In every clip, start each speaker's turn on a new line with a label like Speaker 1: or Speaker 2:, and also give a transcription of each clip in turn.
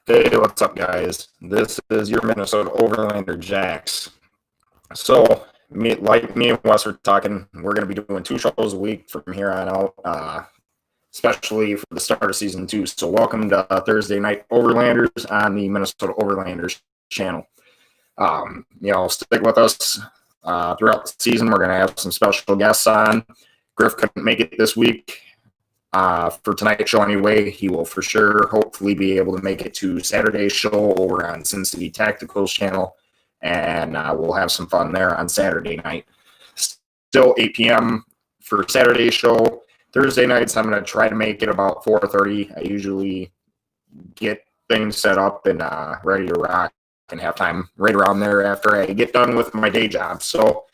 Speaker 1: Hey, what's up, guys? This is your Minnesota Overlander Jax. So, me and Wes were talking. We're going to be doing 2 shows a week from here on out, especially for the start of season 2. So, welcome to Thursday Night Overlanders on the Minnesota Overlanders channel. Stick with us throughout the season. We're going to have some special guests on. Griff couldn't make it this week. For tonight's show anyway, he will for sure hopefully be able to make it to Saturday's show over on Sin City Tactical's channel, and we'll have some fun there on Saturday night. Still 8 p.m. for Saturday's show. Thursday nights, I'm going to try to make it about 4:30. I usually get things set up and ready to rock and have time right around there after I get done with my day job. So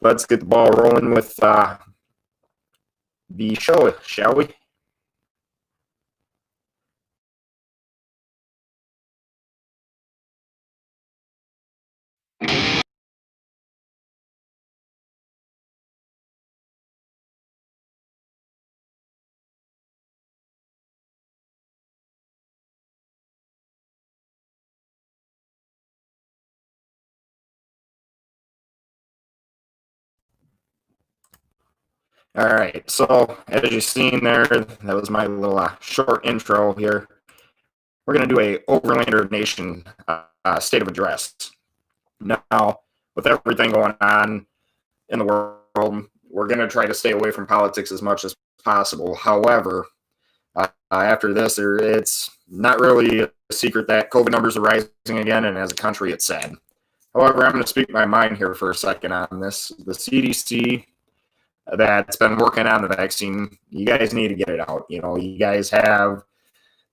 Speaker 1: let's get the ball rolling with the show, shall we? All right, so as you've seen there, that was my little short intro here. We're going to do a Overlander Nation state of address. Now, with everything going on in the world, we're going to try to stay away from politics as much as possible. However, after this, it's not really a secret that COVID numbers are rising again, and as a country, it's sad. However, I'm going to speak my mind here for a second on this. The CDC that's been working on the vaccine, you guys need to get it out. You guys have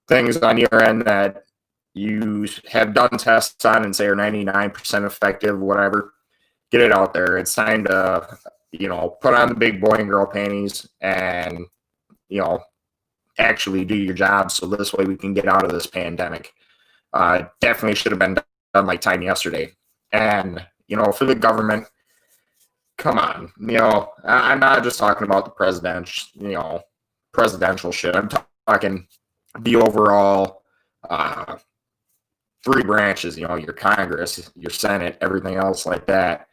Speaker 1: things on your end that you have done tests on and say are 99% effective, whatever. Get it out there. It's time to, put on the big boy and girl panties and, actually do your job so this way we can get out of this pandemic. Definitely should have been done like time yesterday. And, for the government, come on, I'm not just talking about the presidential shit. I'm talking the overall 3 branches, your Congress, your Senate, everything else like that.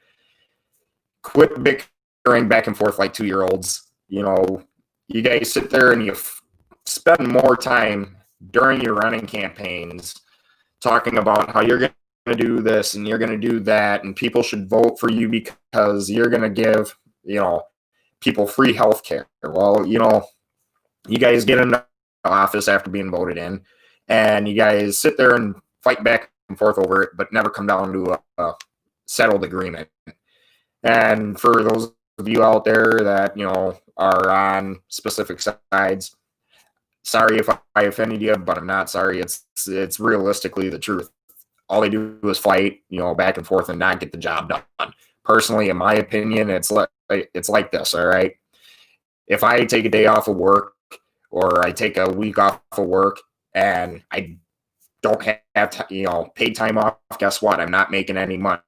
Speaker 1: Quit bickering back and forth like 2-year-olds. You guys sit there and you spend more time during your running campaigns talking about how you're going to do this and you're going to do that, and people should vote for you because you're going to give, people free health care. Well, you guys get into office after being voted in, and you guys sit there and fight back and forth over it, but never come down to a settled agreement. And for those of you out there that, are on specific sides, sorry if I offended you, but I'm not sorry. It's realistically the truth. All they do is fight, back and forth and not get the job done. Personally, in my opinion, it's like this, all right? If I take a day off of work or I take a week off of work and I don't have paid time off, guess what? I'm not making any money.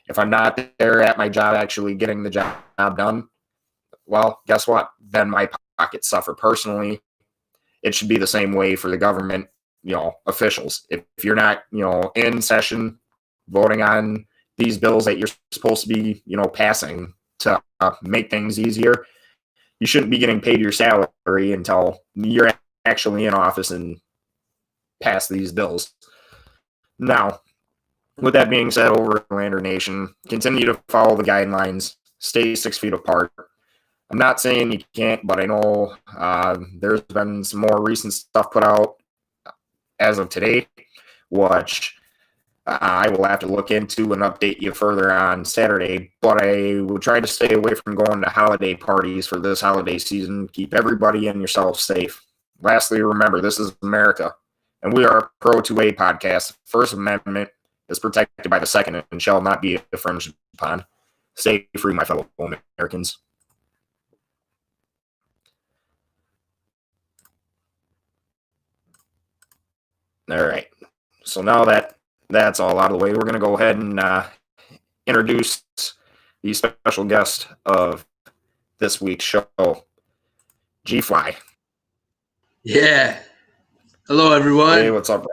Speaker 1: If I'm not there at my job actually getting the job done, well, guess what? Then my pockets suffer. Personally, it should be the same way for the government, officials. If you're not, in session voting on these bills that you're supposed to be, passing to make things easier, you shouldn't be getting paid your salary until you're actually in office and pass these bills. Now, with that being said, Overlander Nation, continue to follow the guidelines, stay 6 feet apart. I'm not saying you can't, but I know there's been some more recent stuff put out as of today, which I will have to look into and update you further on Saturday. But I will try to stay away from going to holiday parties for this holiday season. Keep everybody and yourself safe. Lastly, remember, this is America, and we are a Pro 2A podcast. First Amendment is protected by the Second and shall not be infringed upon. Stay free, my fellow Americans. All right. So now that's all out of the way, we're going to go ahead and introduce the special guest of this week's show, Gfly.
Speaker 2: Yeah. Hello, everyone.
Speaker 1: Hey, what's up, bro?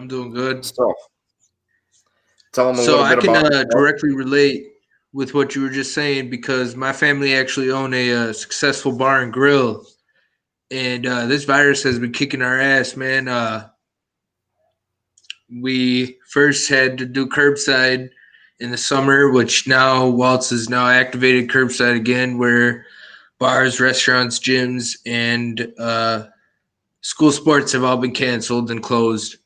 Speaker 2: I'm doing good.
Speaker 1: So, tell them a
Speaker 2: So
Speaker 1: little
Speaker 2: I
Speaker 1: bit
Speaker 2: can
Speaker 1: about yourself.
Speaker 2: directly relate with what you were just saying because my family actually own a successful bar and grill, and this virus has been kicking our ass, man. We first had to do curbside in the summer, which now Waltz is now activated curbside again, where bars, restaurants, gyms, and school sports have all been canceled and closed.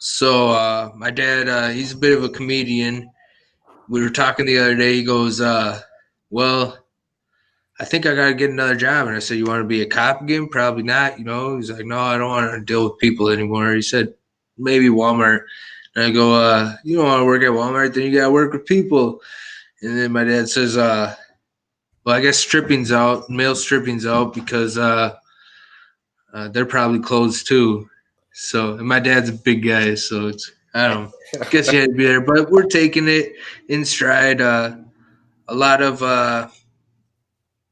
Speaker 2: So my dad, he's a bit of a comedian. We were talking the other day. He goes, "Well, I think I gotta get another job." And I said, "You want to be a cop again? Probably not." He's like, "No, I don't want to deal with people anymore." He said, "Maybe Walmart." And I go, "You don't want to work at Walmart? Then you gotta work with people." And then my dad says, "Well, I guess stripping's out, male stripping's out because they're probably closed too." So, and my dad's a big guy, so it's I don't know. Guess you had to be there, but we're taking it in stride. A lot of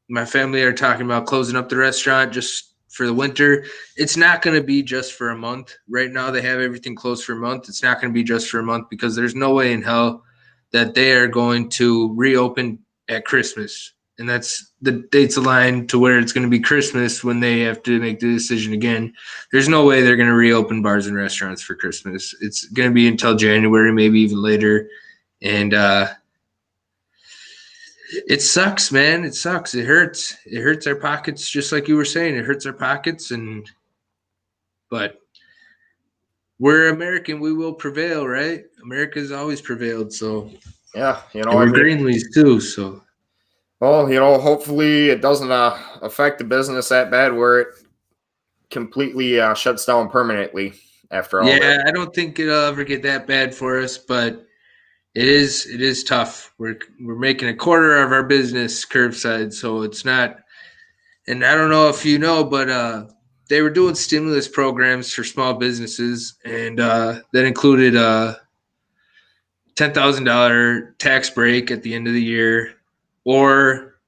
Speaker 2: my family are talking about closing up the restaurant just for the winter. It's not going to be just for a month. Right now, they have everything closed for a month. It's not going to be just for a month because there's no way in hell that they are going to reopen at Christmas. And that's the dates aligned to where it's going to be Christmas when they have to make the decision again. There's no way they're going to reopen bars and restaurants for Christmas. It's going to be until January, maybe even later. And it sucks, man. It sucks. It hurts. It hurts our pockets, just like you were saying. It hurts our pockets, but we're American. We will prevail, right? America's always prevailed. So,
Speaker 1: Yeah,
Speaker 2: and
Speaker 1: I
Speaker 2: we're
Speaker 1: mean,
Speaker 2: Greenleys too. So,
Speaker 1: well, hopefully it doesn't affect the business that bad where it completely shuts down permanently after all this.
Speaker 2: yeah, I don't think it'll ever get that bad for us, but it is tough. We're making a quarter of our business curbside, so it's not. And I don't know if you know, but they were doing stimulus programs for small businesses, and that included $10,000 tax break at the end of the year, or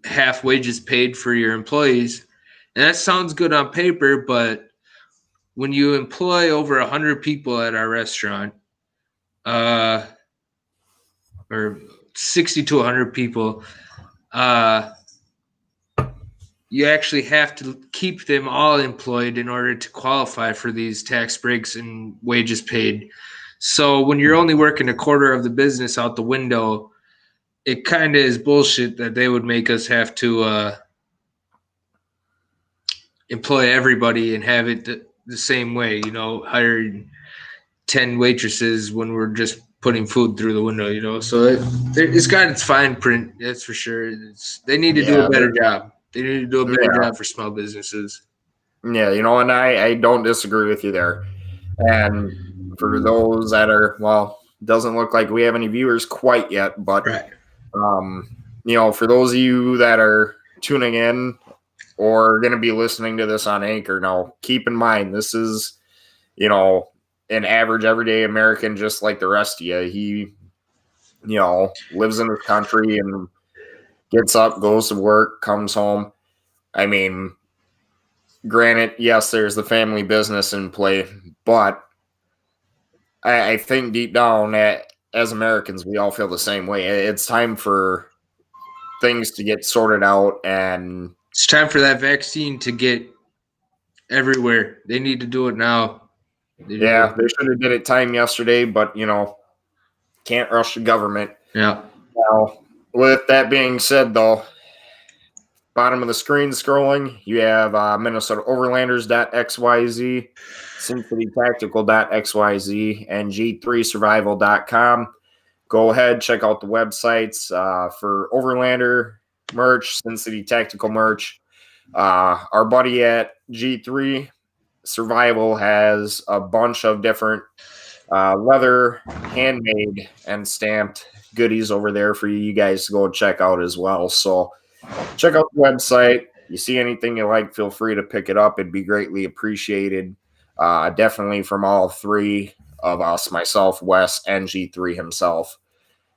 Speaker 2: half wages paid for your employees. And that sounds good on paper, but when you employ over 100 people at our restaurant, uh, or 60 to 100 people, uh, you actually have to keep them all employed in order to qualify for these tax breaks and wages paid. So when you're only working a quarter of the business out the window, it kind of is bullshit that they would make us have to employ everybody and have it the same way, hire 10 waitresses when we're just putting food through the window, So it's got its fine print, that's for sure. They need to do a
Speaker 1: Yeah,
Speaker 2: better job. They need to do a better
Speaker 1: yeah,
Speaker 2: job for small businesses.
Speaker 1: yeah. And I don't disagree with you there. And for those that are, well, doesn't look like we have any viewers quite yet, but
Speaker 2: Right.
Speaker 1: um, for those of you that are tuning in or going to be listening to this on Anchor, now keep in mind this is, an average everyday American just like the rest of you. He, lives in this country and gets up, goes to work, comes home. I mean, granted, yes, there's the family business in play, but I think deep down, as Americans, we all feel the same way. It's time for things to get sorted out, and
Speaker 2: It's time for that vaccine to get everywhere. They need to do it now. They need
Speaker 1: yeah,
Speaker 2: to,
Speaker 1: they should have did it time yesterday, but can't rush the government.
Speaker 2: yeah.
Speaker 1: Now, with that being said, though, bottom of the screen scrolling, you have Minnesota Overlanders.xyz, SimCityTactical.xyz, and G3Survival.com. Go ahead, check out the websites for Overlander merch, Sin City Tactical merch. Our buddy at G3 Survival has a bunch of different leather, handmade, and stamped goodies over there for you guys to go check out as well. So check out the website. You see anything you like, feel free to pick it up. It'd be greatly appreciated. Definitely from all three of us, myself, Wes, and G3 himself.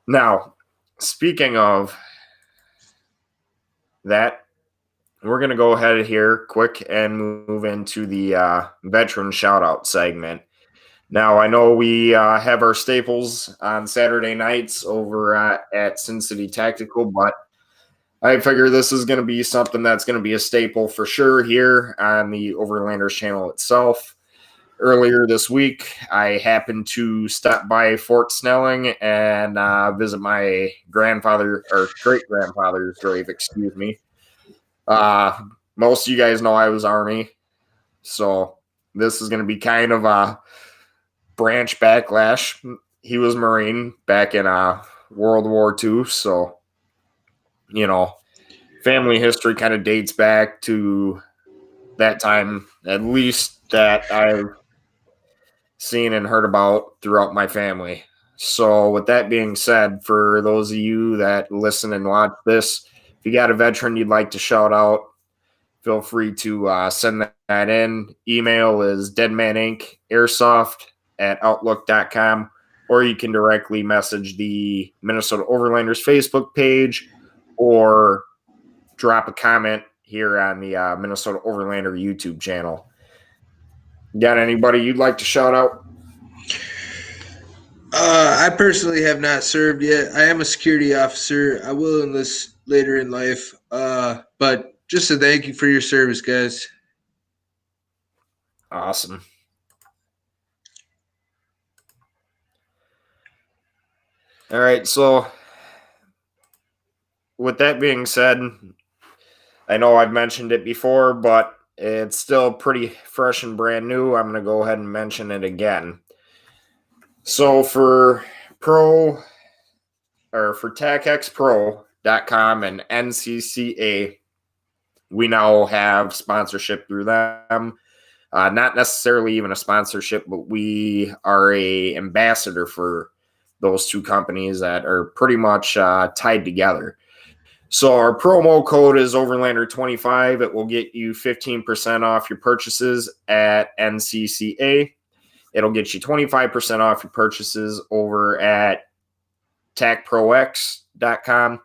Speaker 1: Now, speaking of that, we're going to go ahead here quick and move into the veteran shout out segment. Now, I know we have our staples on Saturday nights over at Sin City Tactical, but I figure this is going to be something that's going to be a staple for sure here on the Overlanders channel itself. Earlier this week, I happened to stop by Fort Snelling and visit my grandfather or great grandfather's grave, excuse me. Most of you guys know I was Army, so this is going to be kind of a branch backlash. He was Marine back in World War II, so family history kind of dates back to that time, at least that I've seen and heard about throughout my family. So, with that being said, for those of you that listen and watch this, if you got a veteran you'd like to shout out, feel free to send that in. Email is deadmanincairsoft@outlook.com, or you can directly message the Minnesota Overlanders Facebook page or drop a comment here on the Minnesota Overlander YouTube channel. Got anybody you'd like to shout out?
Speaker 2: I personally have not served yet. I am a security officer. I will enlist later in life. But just a thank you for your service, guys.
Speaker 1: Awesome. All right, so with that being said, I know I've mentioned it before, but it's still pretty fresh and brand new. I'm going to go ahead and mention it again. So for TacXPro.com and NCCA, we now have sponsorship through them. Not necessarily even a sponsorship, but we are a ambassador for those two companies that are pretty much tied together. So our promo code is Overlander25. It will get you 15% off your purchases at NCCA. It'll get you 25% off your purchases over at TacProX.com.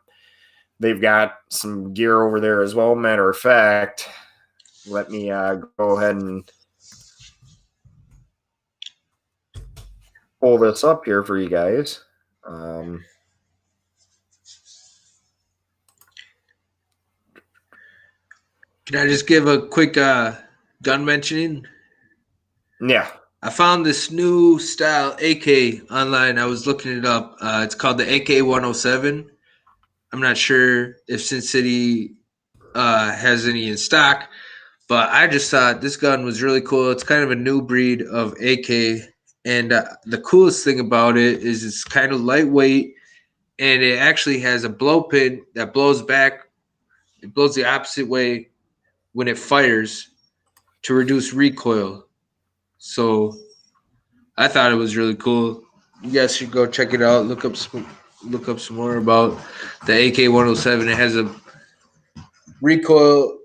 Speaker 1: They've got some gear over there as well. Matter of fact, let me go ahead and pull this up here for you guys.
Speaker 2: Can I just give a quick gun mentioning?
Speaker 1: Yeah.
Speaker 2: I found this new style AK online. I was looking it up. It's called the AK 107. I'm not sure if Sin City has any in stock, but I just thought this gun was really cool. It's kind of a new breed of AK. And the coolest thing about it is it's kind of lightweight, and it actually has a blow pin that blows back. It blows the opposite way when it fires to reduce recoil. So I thought it was really cool. You guys should go check it out. Look up some more about the AK-107. It has a recoil.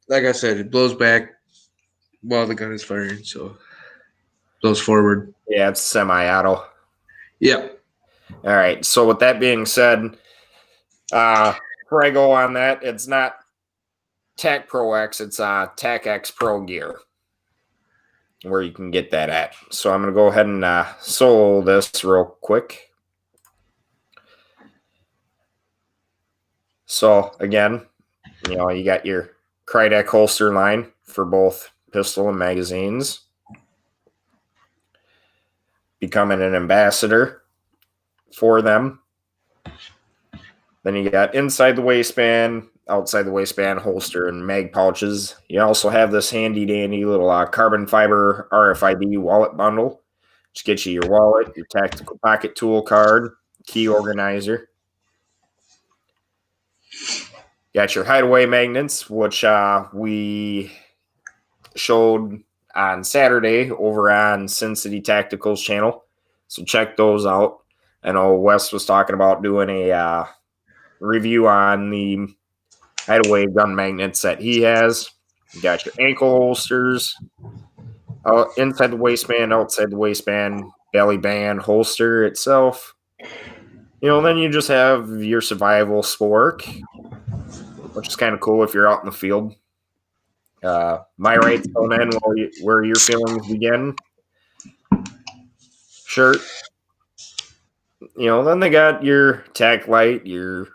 Speaker 2: Like I said, it blows back while the gun is firing, so blows forward.
Speaker 1: Yeah, it's semi-auto.
Speaker 2: Yep.
Speaker 1: All right. So with that being said, before I go on that, it's not Tac Pro X, it's Tac X Pro gear where you can get that at. So I'm going to go ahead and solo this real quick. So again, you got your Krydeck holster line for both pistol and magazines. Becoming an ambassador for them. Then you got inside the waistband, outside the waistband holster, and mag pouches. You also have this handy dandy little carbon fiber RFID wallet bundle, which gets you your wallet, your tactical pocket tool card, key organizer. Got your hideaway magnets, which we showed on Saturday over on Sin City Tactical's channel. So check those out. I know Wes was talking about doing a review on the hideaway gun magnets that he has. You got your ankle holsters, inside the waistband, outside the waistband, belly band holster itself. Then you just have your survival spork, which is kind of cool if you're out in the field. My rights don't end where your feelings begin. shirt. Then they got your tack light, your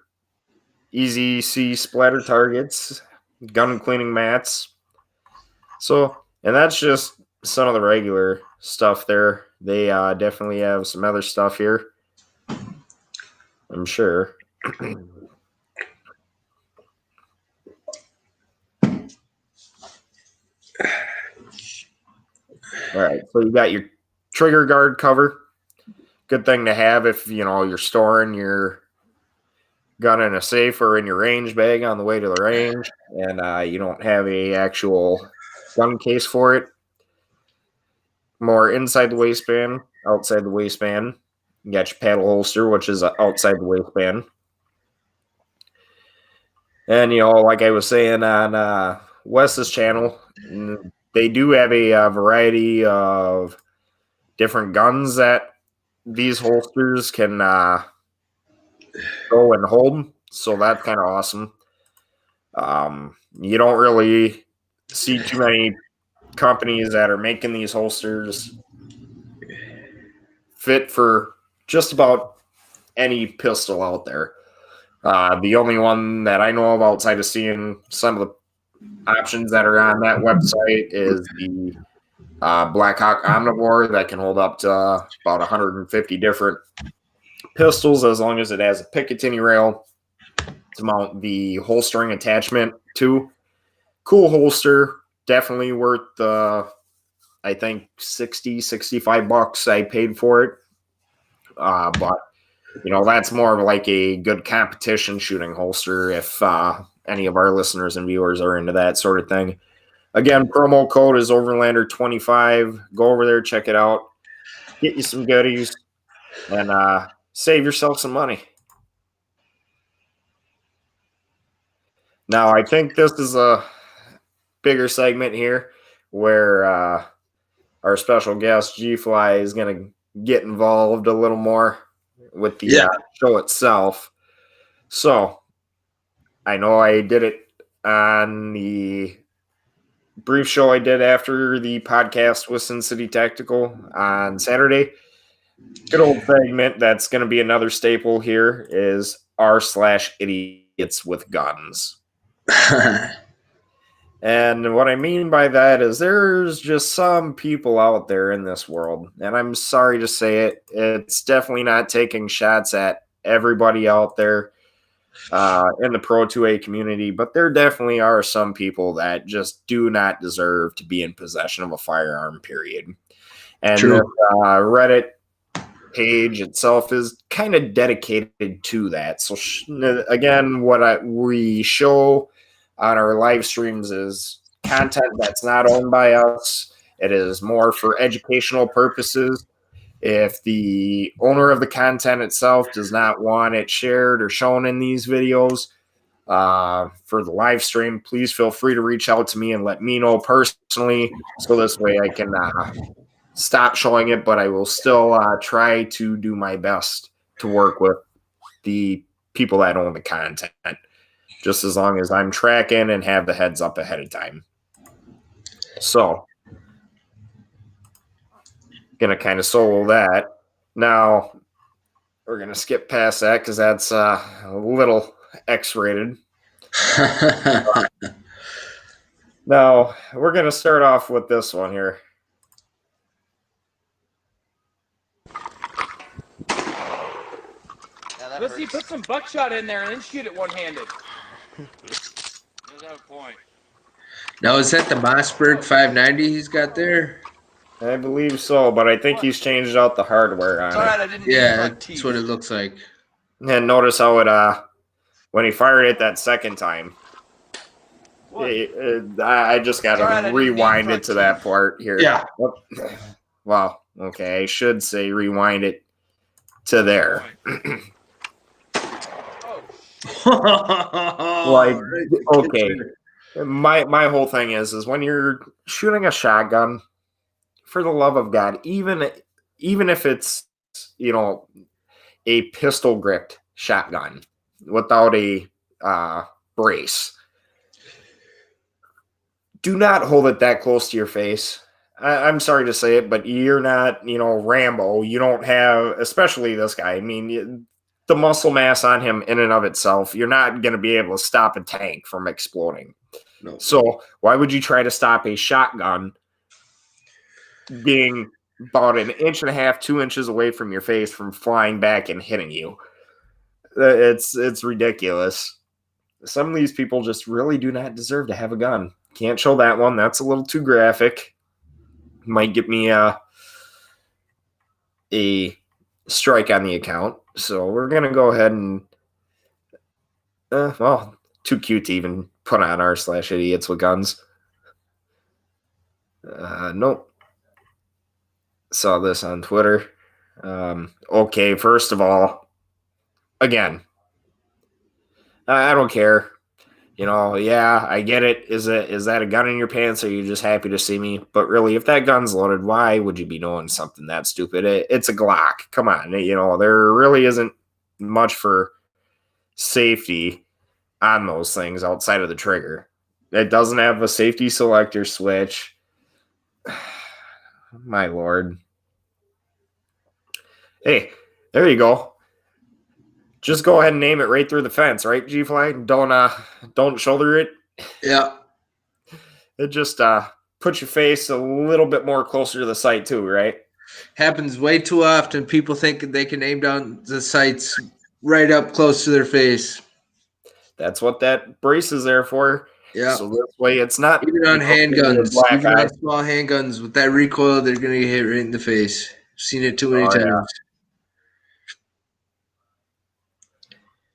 Speaker 1: easy C splatter targets, gun cleaning mats. So, and that's just some of the regular stuff there. They definitely have some other stuff here, I'm sure. All right, so you got your trigger guard cover. Good thing to have if you're storing your gun in a safe or in your range bag on the way to the range, and you don't have a actual gun case for it. More inside the waistband, outside the waistband. You got your paddle holster, which is outside the waistband. And like I was saying on Wes's channel, they do have a variety of different guns that these holsters can go and hold. So that's kind of awesome. You don't really see too many companies that are making these holsters fit for just about any pistol out there. The only one that I know of outside of seeing some of the options that are on that website is the Blackhawk Omnivore that can hold up to about 150 different pistols as long as it has a Picatinny rail to mount the holstering attachment to. Cool holster, definitely worth the, I think, $65 I paid for it. But that's more of like a good competition shooting holster if any of our listeners and viewers are into that sort of thing. Again, promo code is Overlander25. Go over there, check it out, get you some goodies, and save yourself some money. Now, I think this is a bigger segment here where our special guest Gfly is going to get involved a little more with the show itself. So I know I did it on the brief show I did after the podcast with Sin City Tactical on Saturday. Good old segment that's going to be another staple here is r/idiots with guns. And what I mean by that is there's just some people out there in this world, and I'm sorry to say it, it's definitely not taking shots at everybody out there in the Pro 2A community, but there definitely are some people that just do not deserve to be in possession of a firearm, period. And the Reddit page itself is kind of dedicated to that. So again, what we show on our live streams is content that's not owned by us. It is more for educational purposes. If the owner of the content itself does not want it shared or shown in these videos for the live stream, please feel free to reach out to me and let me know personally, so this way I can stop showing it, but I will still try to do my best to work with the people that own the content, just as long as I'm tracking and have the heads up ahead of time. So, gonna kind of solo that. Now, we're gonna skip past that because that's a little X-rated. Now, we're gonna start off with this one here.
Speaker 3: Let's see, put some buckshot in there and then shoot it one-handed. Does have a point.
Speaker 2: Now, is that the Mossberg 590 he's got there?
Speaker 1: I believe so, but I think he's changed out the hardware on it.
Speaker 3: I didn't
Speaker 2: that's what it looks like.
Speaker 1: And notice how it, when he fired it that second time, I just got to rewind it to that part here.
Speaker 2: Yeah.
Speaker 1: Well, okay, I should say rewind it to there. Like, okay. My whole thing is when you're shooting a shotgun, for the love of God, even if it's a pistol gripped shotgun without a brace, do not hold it that close to your face. I'm sorry to say it, but you're not, Rambo. You don't have, especially this guy. I mean, the muscle mass on him in and of itself, you're not going to be able to stop a tank from exploding.
Speaker 2: No.
Speaker 1: So why would you try to stop a shotgun being about an inch and a half, 2 inches away from your face from flying back and hitting you? It's ridiculous. Some of these people just really do not deserve to have a gun. Can't show that one. That's a little too graphic. Might get me a strike on the account. So we're going to go ahead and, too cute to even put on r/idiots with guns. Nope. Saw this on Twitter. Okay, first of all, again, I don't care. Yeah, I get it. Is that a gun in your pants, or are you just happy to see me? But really, if that gun's loaded, why would you be doing something that stupid? It's a Glock. Come on. There really isn't much for safety on those things outside of the trigger. It doesn't have a safety selector switch. My Lord. Hey, there you go. Just go ahead and name it right through the fence, right, Gfly? Don't shoulder it.
Speaker 2: Yeah.
Speaker 1: It just puts your face a little bit more closer to the sight too, right?
Speaker 2: Happens way too often. People think they can aim down the sights right up close to their face.
Speaker 1: That's what that brace is there for.
Speaker 2: Yeah.
Speaker 1: So this way it's not
Speaker 2: even on handguns,
Speaker 1: black
Speaker 2: even
Speaker 1: eye.
Speaker 2: on small handguns with that recoil, they're gonna get hit right in the face. I've seen it too many times.
Speaker 1: Yeah.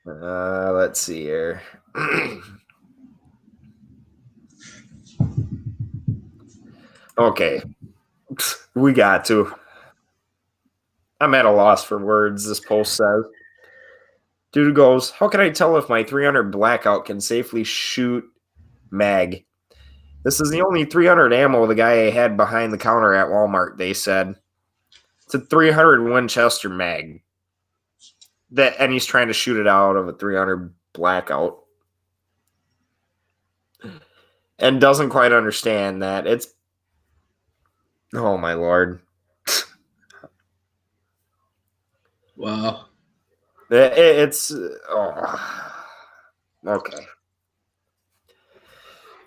Speaker 1: Let's see here. Okay. We got to. I'm at a loss for words, this post says. Dude goes, how can I tell if my 300 blackout can safely shoot mag? This is the only 300 ammo the guy had behind the counter at Walmart, they said. It's a 300 Winchester mag. And he's trying to shoot it out of a 300 blackout. And doesn't quite understand that it's... Oh, my Lord.
Speaker 2: Wow.
Speaker 1: It's... Okay.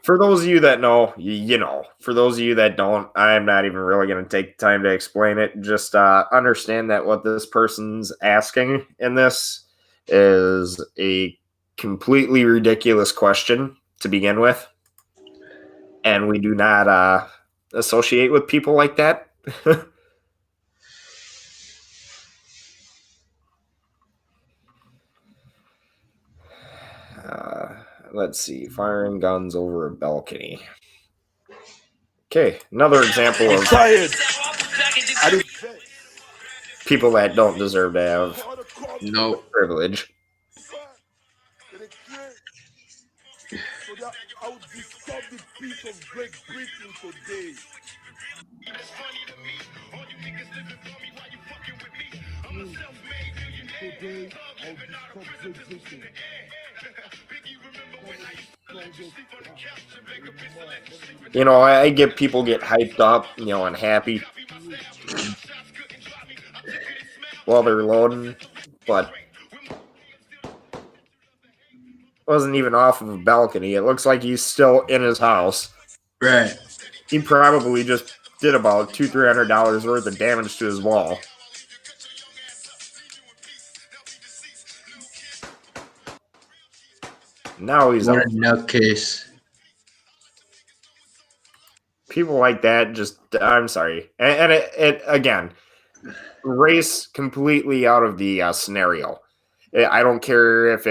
Speaker 1: For those of you that know, you know. For those of you that don't, I'm not even really going to take time to explain it. Just understand that what this person's asking in this is a completely ridiculous question to begin with. And we do not associate with people like that. Let's see. Firing guns over a balcony. Okay, another example of people that don't deserve to have privilege. I get people get hyped up, and happy while they're loading, but wasn't even off of a balcony. It looks like he's still in his house.
Speaker 2: Right.
Speaker 1: He probably just did about $200-300 worth of damage to his wall. Now he's
Speaker 2: what a nutcase.
Speaker 1: People like that just, I'm sorry. And it again, race completely out of the scenario. I don't care if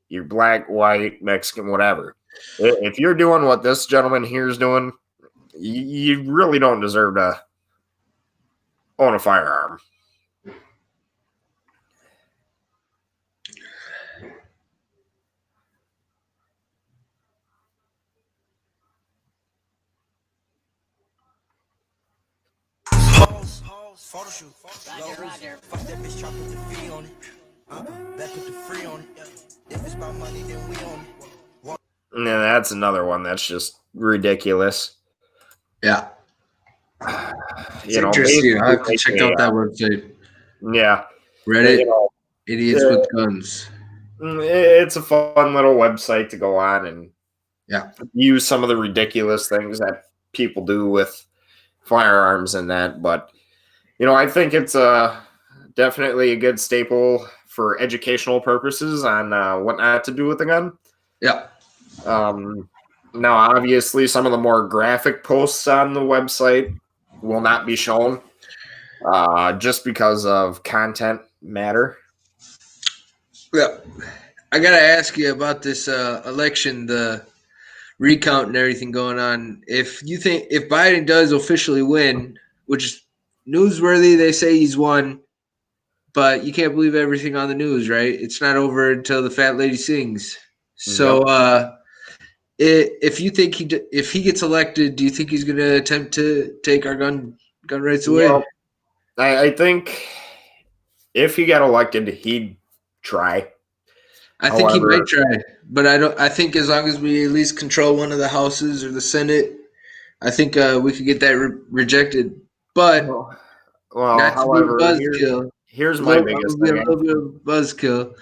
Speaker 1: you're black, white, Mexican, whatever. If you're doing what this gentleman here is doing, you really don't deserve to own a firearm.
Speaker 4: Photo shoot. Roger. Fuck that bitch, try put the fee on it. That put the free on it. If it's about money, then we own it.
Speaker 1: And that's another one that's just ridiculous.
Speaker 2: Yeah. It's interesting. I have to check out that website.
Speaker 1: Yeah,
Speaker 2: Reddit,
Speaker 1: you know,
Speaker 2: idiots with guns.
Speaker 1: it's a fun little website to go on and
Speaker 2: Yeah.
Speaker 1: use some of the ridiculous things that people do with firearms and that. But I think it's definitely a good staple for educational purposes on what not to do with a gun.
Speaker 2: Yeah.
Speaker 1: Now, obviously, some of the more graphic posts on the website will not be shown just because of content matter.
Speaker 2: Yeah. I gotta ask you about this election, the recount and everything going on. If Biden does officially win, which is newsworthy, they say he's won, but you can't believe everything on the news, right? It's not over until the fat lady sings. So, if you think if he gets elected, do you think he's going to attempt to take our gun rights away?
Speaker 1: Well, I think if he got elected, he'd try.
Speaker 2: I think he
Speaker 1: However,
Speaker 2: might try, but I don't. I think as long as we at least control one of the houses or the Senate, I think we could get that rejected. But not to be a
Speaker 1: however,
Speaker 2: buzzkill.
Speaker 1: here's
Speaker 2: I'm
Speaker 1: my
Speaker 2: going
Speaker 1: biggest
Speaker 2: to be a
Speaker 1: thing.
Speaker 2: little bit of a buzzkill.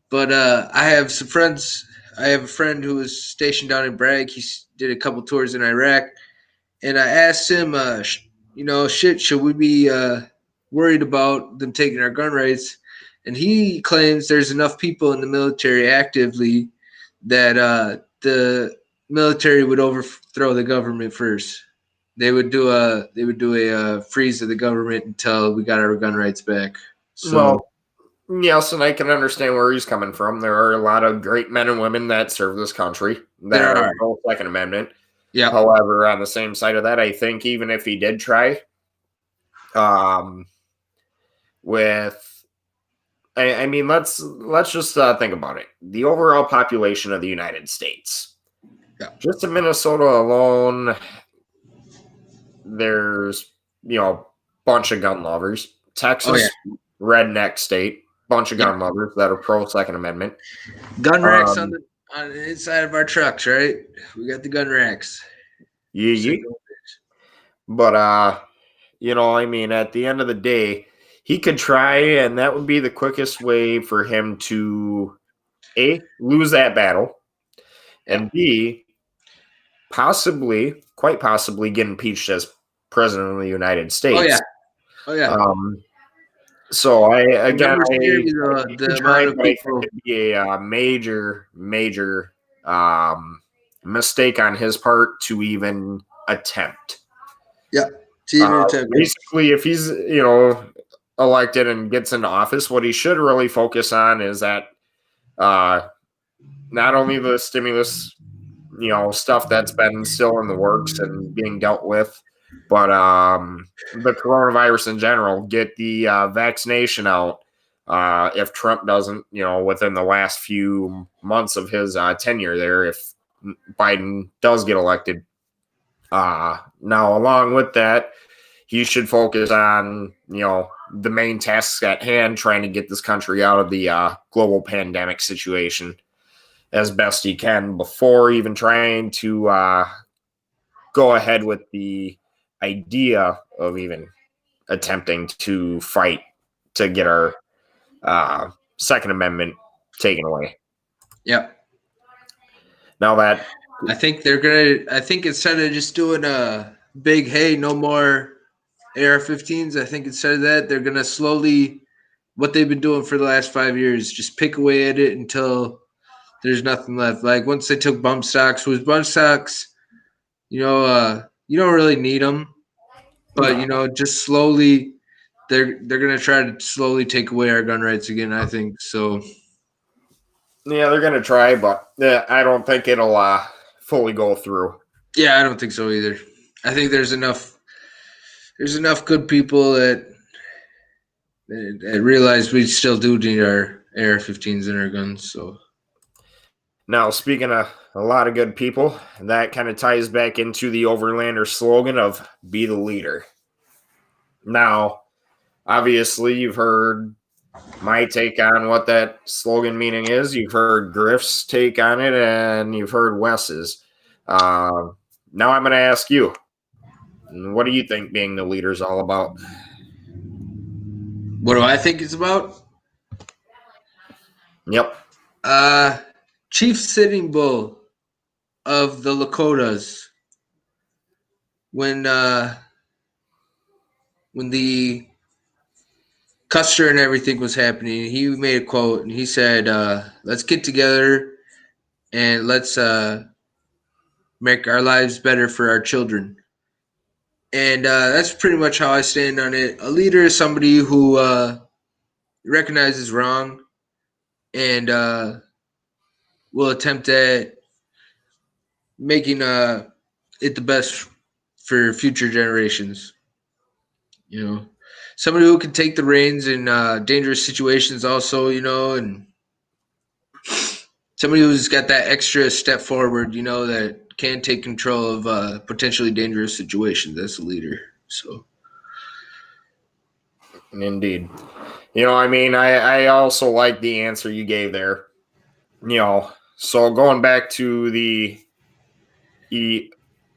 Speaker 2: But I have some friends. I have a friend who was stationed down in Bragg. He did a couple tours in Iraq, and I asked him, should we be worried about them taking our gun rights? And he claims there's enough people in the military actively that the military would overthrow the government first. They would do a freeze of the government until we got our gun rights back. So
Speaker 1: Well, yes, and I can understand where he's coming from. There are a lot of great men and women that serve this country that
Speaker 2: there
Speaker 1: are
Speaker 2: are,
Speaker 1: pro Second Amendment.
Speaker 2: yeah,
Speaker 1: However, on the same side of that, I think even if he did try, um, with, I mean, let's just think about it. The overall population of the United States,
Speaker 2: yeah,
Speaker 1: just in Minnesota alone, there's bunch of gun lovers.
Speaker 2: oh yeah,
Speaker 1: Texas, redneck state, bunch of
Speaker 2: yeah.
Speaker 1: gun lovers that are pro Second Amendment.
Speaker 2: Gun racks
Speaker 1: Um,
Speaker 2: on the inside of our trucks, right? We got the gun racks.
Speaker 1: yeah. But I mean, at the end of the day, he could try, and that would be the quickest way for him to A, lose that battle, and B, quite possibly get impeached as president of the United
Speaker 2: Oh
Speaker 1: States.
Speaker 2: yeah, oh yeah.
Speaker 1: So I
Speaker 2: Remember scary
Speaker 1: he
Speaker 2: the
Speaker 1: could try,
Speaker 2: amount of
Speaker 1: but I think
Speaker 2: people.
Speaker 1: it'd be a major mistake on his part to even attempt.
Speaker 2: Yeah, to even attempt it.
Speaker 1: Basically, if he's elected and gets into office, what he should really focus on is that not only the stimulus, stuff that's been still in the works and being dealt with, but the coronavirus in general. Get the vaccination out. If Trump doesn't, within the last few months of his tenure there, if Biden does get elected, now along with that, he should focus on, the main tasks at hand, trying to get this country out of the global pandemic situation as best he can before even trying to go ahead with the idea of even attempting to fight to get our Second Amendment taken away.
Speaker 2: Yep.
Speaker 1: Now that
Speaker 2: I think they're gonna. I think instead of just doing a big, hey, no more AR-15s. I think instead of that, they're gonna slowly, what they've been doing for the last 5 years, just pick away at it until there's nothing left. Like once they took bump stocks, you don't really need them, but just slowly, they're gonna try to slowly take away our gun rights again. I think so.
Speaker 1: yeah, they're gonna try, but I don't think it'll fully go through.
Speaker 2: Yeah, I don't think so either. I think there's enough good people that realize we still do need our AR-15s in our guns. So
Speaker 1: Now, speaking of a lot of good people, that kind of ties back into the Overlander slogan of "Be the leader." Now, obviously, you've heard my take on what that slogan meaning is. You've heard Griff's take on it, and you've heard Wes's. Now I'm going to ask you, What do you think being the leader is all about?
Speaker 2: What do I think it's about?
Speaker 1: Yep.
Speaker 2: Chief Sitting Bull of the Lakotas. When the Custer and everything was happening, he made a quote and he said, "Let's get together and let's make our lives better for our children." And that's pretty much how I stand on it. A leader is somebody who recognizes wrong and will attempt at making it the best for future generations. You know, somebody who can take the reins in dangerous situations, also. And somebody who's got that extra step forward. That can take control of potentially dangerous situations. That's a leader. So.
Speaker 1: Indeed. I also like the answer you gave there. So going back to the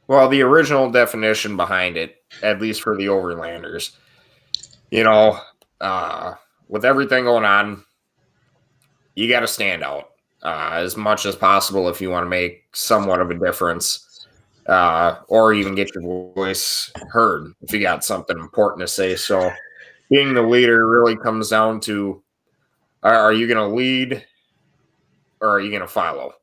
Speaker 1: original definition behind it, at least for the Overlanders, with everything going on, you got to stand out as much as possible if you want to make somewhat of a difference, or even get your voice heard if you got something important to say. So being the leader really comes down to, are you going to lead or are you going to follow?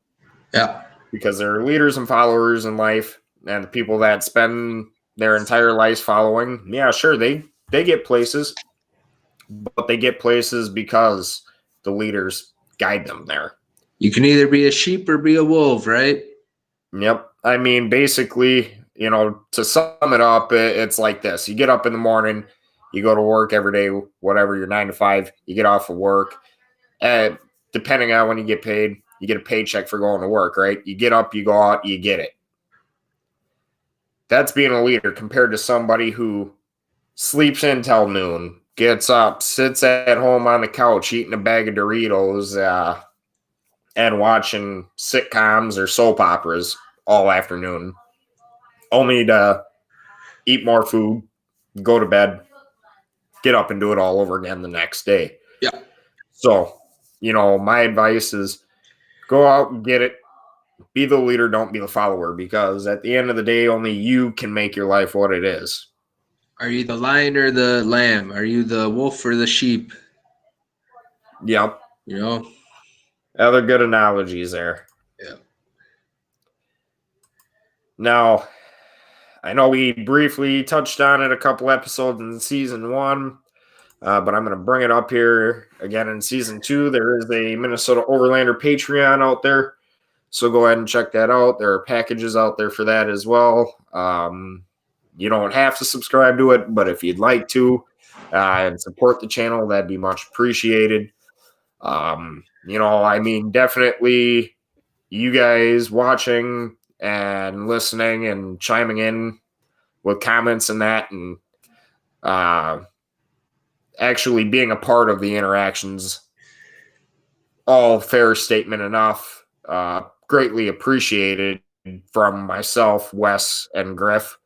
Speaker 2: Yeah.
Speaker 1: Because there are leaders and followers in life, and the people that spend their entire lives following, yeah, sure, they get places, but they get places because the leaders guide them there.
Speaker 2: You can either be a sheep or be a wolf, right?
Speaker 1: Yep. Basically, to sum it up, it's like this. You get up in the morning, you go to work every day, whatever, you're 9 to 5, you get off of work, and depending on when you get paid, you get a paycheck for going to work, right? You get up, you go out, you get it. That's being a leader compared to somebody who sleeps in till noon, gets up, sits at home on the couch eating a bag of Doritos, and watching sitcoms or soap operas all afternoon, only to eat more food, go to bed, get up and do it all over again the next day.
Speaker 2: Yeah.
Speaker 1: So, my advice is go out and get it. Be the leader, don't be the follower, because at the end of the day, only you can make your life what it is.
Speaker 2: Are you the lion or the lamb? Are you the wolf or the sheep?
Speaker 1: Yep.
Speaker 2: Other
Speaker 1: good analogies there.
Speaker 2: Yeah.
Speaker 1: Now, I know we briefly touched on it a couple episodes in season 1, but I'm going to bring it up here again in season 2. There is a Minnesota Overlander Patreon out there, so go ahead and check that out. There are packages out there for that as well. You don't have to subscribe to it, but if you'd like to and support the channel, that'd be much appreciated. Definitely you guys watching and listening and chiming in with comments and that, and actually being a part of the interactions, all fair statement enough. Greatly appreciated from myself, Wes, and Griff.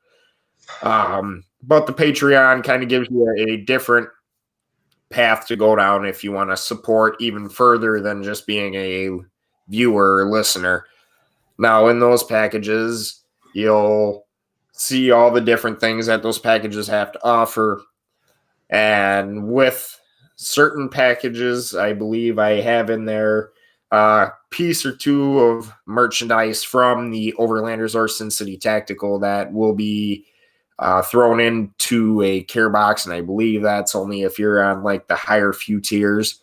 Speaker 1: But the Patreon kind of gives you a different path to go down if you want to support even further than just being a viewer or listener. Now, in those packages, you'll see all the different things that those packages have to offer. And with certain packages, I believe I have in there a piece or two of merchandise from the Overlanders or Sin City Tactical that will be thrown into a care box, and I believe that's only if you're on like the higher few tiers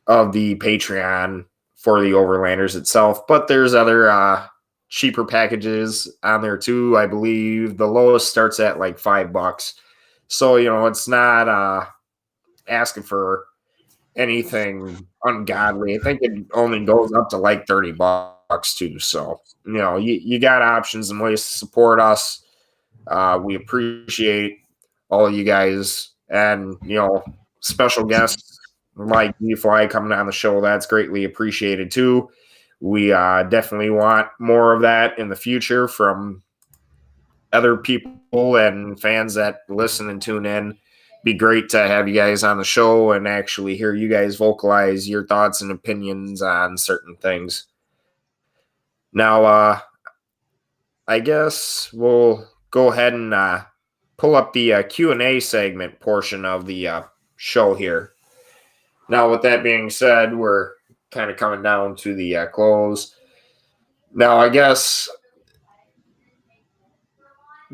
Speaker 1: of the Patreon for the Overlanders itself. But there's other cheaper packages on there too. I believe the lowest starts at like $5. So, it's not asking for anything ungodly. I think it only goes up to like $30 too. So, you got options and ways to support us. We appreciate all of you guys, and special guests like Gfly coming on the show. That's greatly appreciated too. We definitely want more of that in the future from other people and fans that listen and tune in. Be great to have you guys on the show and actually hear you guys vocalize your thoughts and opinions on certain things. Now, I guess we'll go ahead and pull up the Q&A segment portion of the show here. Now, with that being said, we're kind of coming down to the close. Now, I guess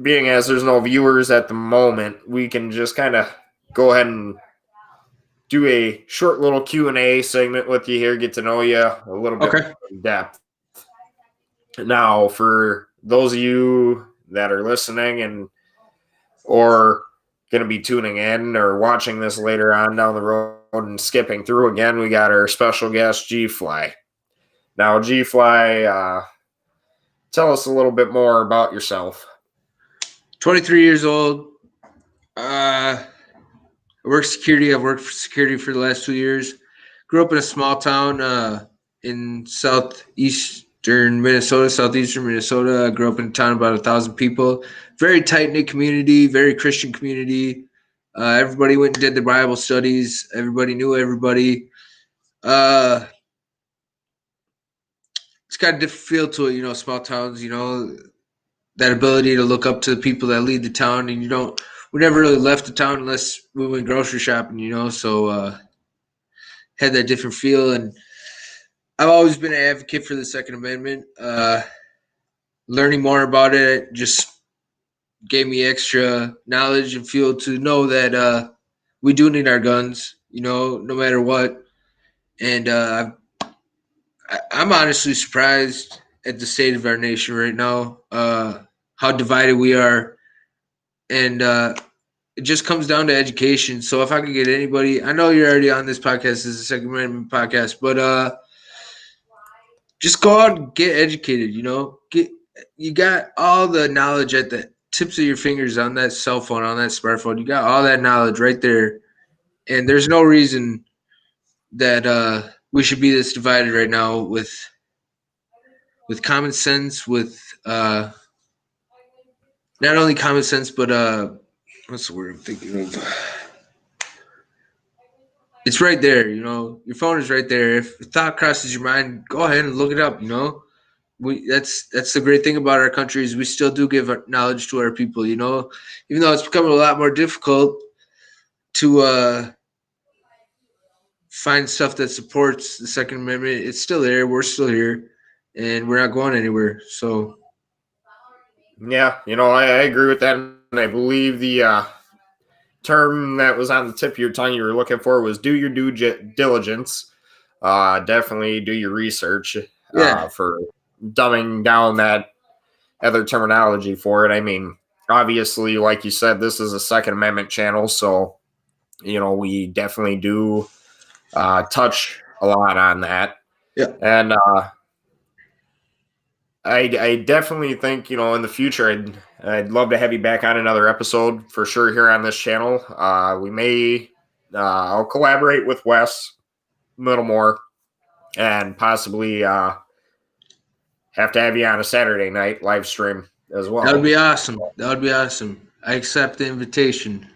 Speaker 1: being as there's no viewers at the moment, we can just kind of go ahead and do a short little Q&A segment with you here, get to know you a little bit more in depth. Now, for those of you that are listening and or going to be tuning in or watching this later on down the road and skipping through again, we got our special guest, Gfly. Now, Gfly, tell us a little bit more about yourself.
Speaker 2: 23 years old. I work security. I've worked for security for the last 2 years. Grew up in a small town in southeastern Minnesota. I grew up in a town of about 1,000 people. Very tight-knit community, very Christian community. Everybody went and did their Bible studies. Everybody knew everybody. It's got a different feel to it, small towns, that ability to look up to the people that lead the town. And we never really left the town unless we went grocery shopping, so had that different feel. And I've always been an advocate for the Second Amendment. Learning more about it just gave me extra knowledge and fuel to know that we do need our guns, no matter what. And I'm honestly surprised at the state of our nation right now, how divided we are. And it just comes down to education. So if I could get anybody, I know you're already on this podcast, this is a Second Amendment podcast, but just go out and get educated, you got all the knowledge at the tips of your fingers on that cell phone, on that smartphone. You got all that knowledge right there. And there's no reason that we should be this divided right now with common sense, with not only common sense, but what's the word I'm thinking of? It's right there, your phone is right there. If a thought crosses your mind, go ahead and look it up, that's the great thing about our country is we still do give our knowledge to our people, even though it's becoming a lot more difficult to find stuff that supports the Second Amendment. It's still there. We're still here, and we're not going anywhere. So,
Speaker 1: yeah, I agree with that, and I believe the term that was on the tip of your tongue you were looking for was do your due diligence. Definitely do your research for dumbing down that other terminology for it. I mean, obviously, like you said, this is a Second Amendment channel, so we definitely do touch a lot on that.
Speaker 2: Yeah.
Speaker 1: And I definitely think, in the future, I'd love to have you back on another episode for sure here on this channel. We may, I'll collaborate with Wes Middlemore and possibly have to have you on a Saturday night live stream as well.
Speaker 2: That would be awesome. I accept the invitation.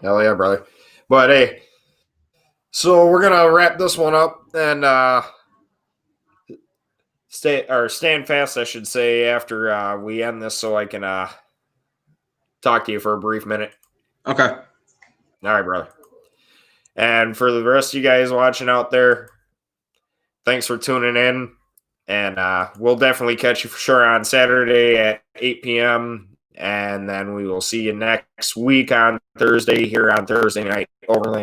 Speaker 1: Hell yeah, brother. But hey, so we're going to wrap this one up and stand fast, I should say, after we end this so I can talk to you for a brief minute.
Speaker 2: Okay.
Speaker 1: All right, brother. And for the rest of you guys watching out there, thanks for tuning in. And we'll definitely catch you for sure on Saturday at 8 p.m. And then we will see you next week on Thursday here on Thursday Night Overlander